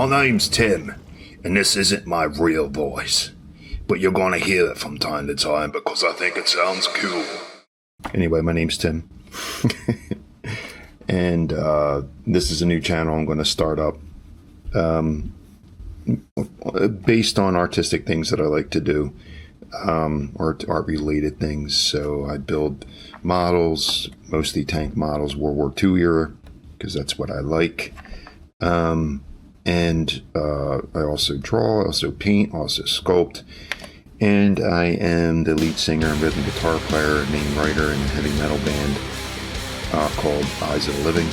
My name's Tim, and this isn't my real voice, but you're gonna hear it from time to time because I think it sounds cool. Anyway, my name's Tim, and this is a new channel I'm going to start up based on artistic things that I like to do, or art-related things. So I build models, mostly tank models, World War II era, because that's what I like. And I also draw, also paint, also sculpt. And I am the lead singer and rhythm guitar player, main writer in a heavy metal band called Eyes of the Living.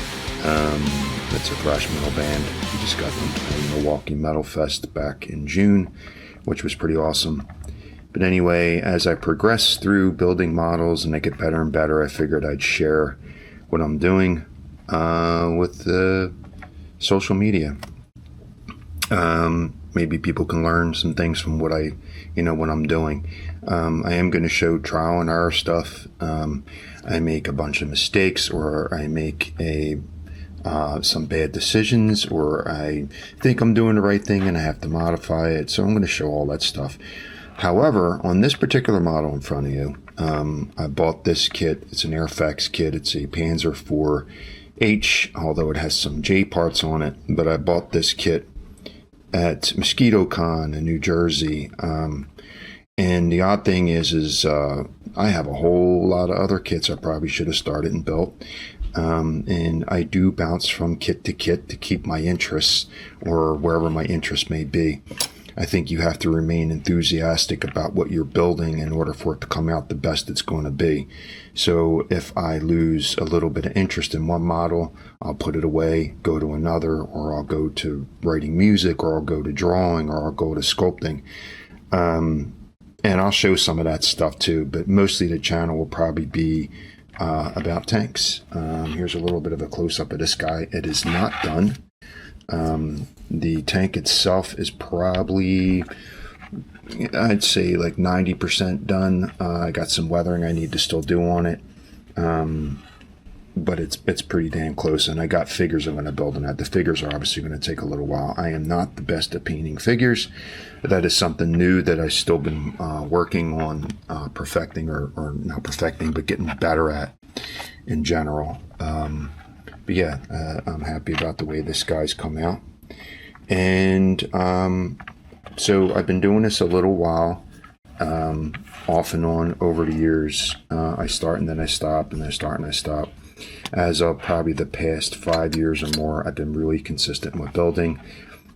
It's a thrash metal band. We just got them to Milwaukee Metal Fest back in June, which was pretty awesome. But anyway, as I progress through building models and I get better and better, I figured I'd share what I'm doing with the social media. Maybe people can learn some things from what what I'm doing. I am going to show trial and error stuff. I make a bunch of mistakes, or I make some bad decisions, or I think I'm doing the right thing and I have to modify it. So I'm going to show all that stuff. However, on this particular model in front of you, I bought this kit. It's an Airfax kit. It's a Panzer IV-H, although it has some J parts on it. But I bought this kit at MosquitoCon in New Jersey. And the odd thing is I have a whole lot of other kits I probably should have started and built. And I do bounce from kit to kit to keep my interests, or wherever my interest may be. I think you have to remain enthusiastic about what you're building in order for it to come out the best it's going to be. So if I lose a little bit of interest in one model, I'll put it away, go to another, or I'll go to writing music, or I'll go to drawing, or I'll go to sculpting. And I'll show some of that stuff too, but mostly the channel will probably be about tanks. Here's a little bit of a close-up of this guy. It is not done. The tank itself is probably, I'd say, like 90% done. I got some weathering I need to still do on it, but it's pretty damn close. And I got figures I'm going to build on that. The figures are obviously going to take a little while. I am not the best at painting figures. That is something new that I've still been working on perfecting, or not perfecting, but getting better at in general. But yeah, I'm happy about the way this guy's come out. And so I've been doing this a little while, off and on over the years. I start and then I stop, and then I start and I stop. As of probably the past 5 years or more, I've been really consistent with building.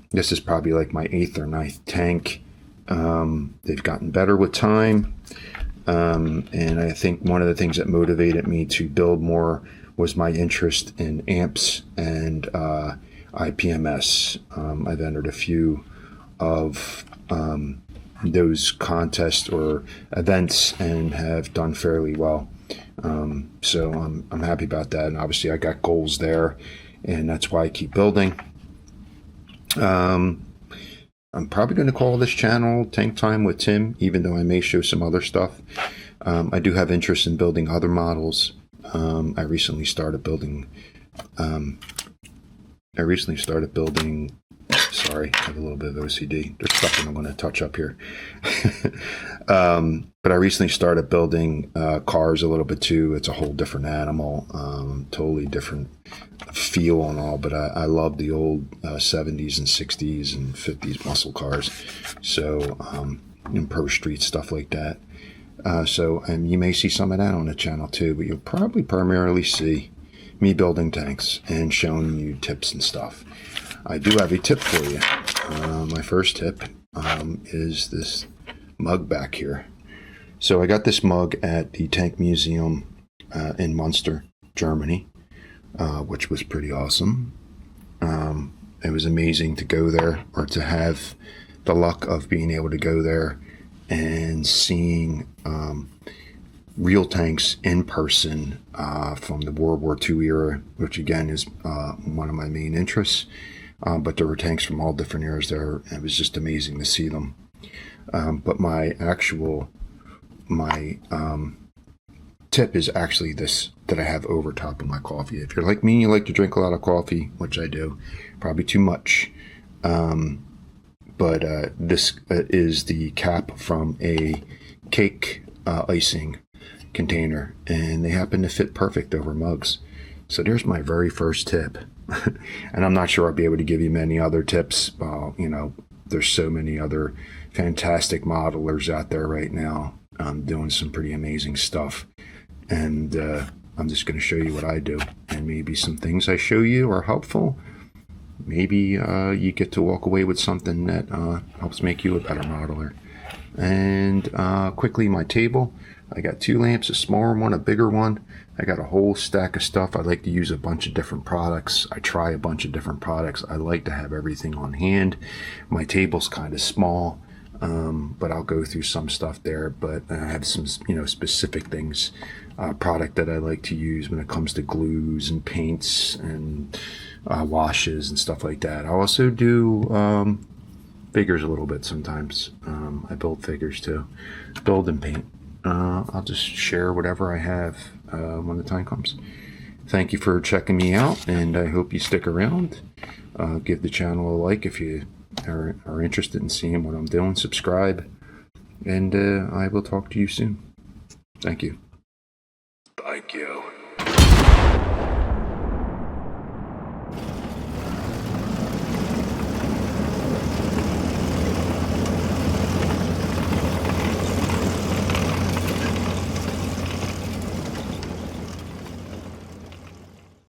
This is probably like my 8th or 9th tank. They've gotten better with time. And I think one of the things that motivated me to build more was my interest in amps and IPMS. I've entered a few of those contests or events and have done fairly well. So I'm happy about that. And obviously I got goals there, and that's why I keep building. I'm probably going to call this channel Tank Time with Tim, even though I may show some other stuff. I do have interest in building other models. I recently started building, sorry, I have a little bit of OCD. There's stuff that I'm going to touch up here. But I recently started building cars a little bit too. It's a whole different animal, totally different feel and all, but I love the old 70s and 60s and 50s muscle cars. So, in Pro Street, stuff like that. So you may see some of that on the channel too, but you'll probably primarily see me building tanks and showing you tips and stuff. I do have a tip for you. My first tip is this mug back here. So I got this mug at the Tank Museum in Munster, Germany, which was pretty awesome. It was amazing to go there, or to have the luck of being able to go there and seeing real tanks in person from the World War II era, which again is one of my main interests. But there were tanks from all different eras there. It was just amazing to see them. But my tip is actually this that I have over top of my coffee. If you're like me, you like to drink a lot of coffee, which I do, probably too much. But this is the cap from a cake icing container, and they happen to fit perfect over mugs. So there's my very first tip. And I'm not sure I'll be able to give you many other tips. There's so many other fantastic modelers out there right now doing some pretty amazing stuff. And I'm just going to show you what I do. And maybe some things I show you are helpful. Maybe you get to walk away with something that helps make you a better modeler. And quickly, my table. I got 2 lamps, a smaller one, a bigger one. I got a whole stack of stuff. I like to use a bunch of different products. I try a bunch of different products. I like to have everything on hand. My table's kind of small, but I'll go through some stuff there. But I have some, specific things, product that I like to use when it comes to glues and paints and washes and stuff like that. I also do figures a little bit sometimes. I build figures too. Build and paint. I'll just share whatever I have when the time comes. Thank you for checking me out, and I hope you stick around. Give the channel a like if you are interested in seeing what I'm doing. Subscribe, and I will talk to you soon. Thank you. Thank you.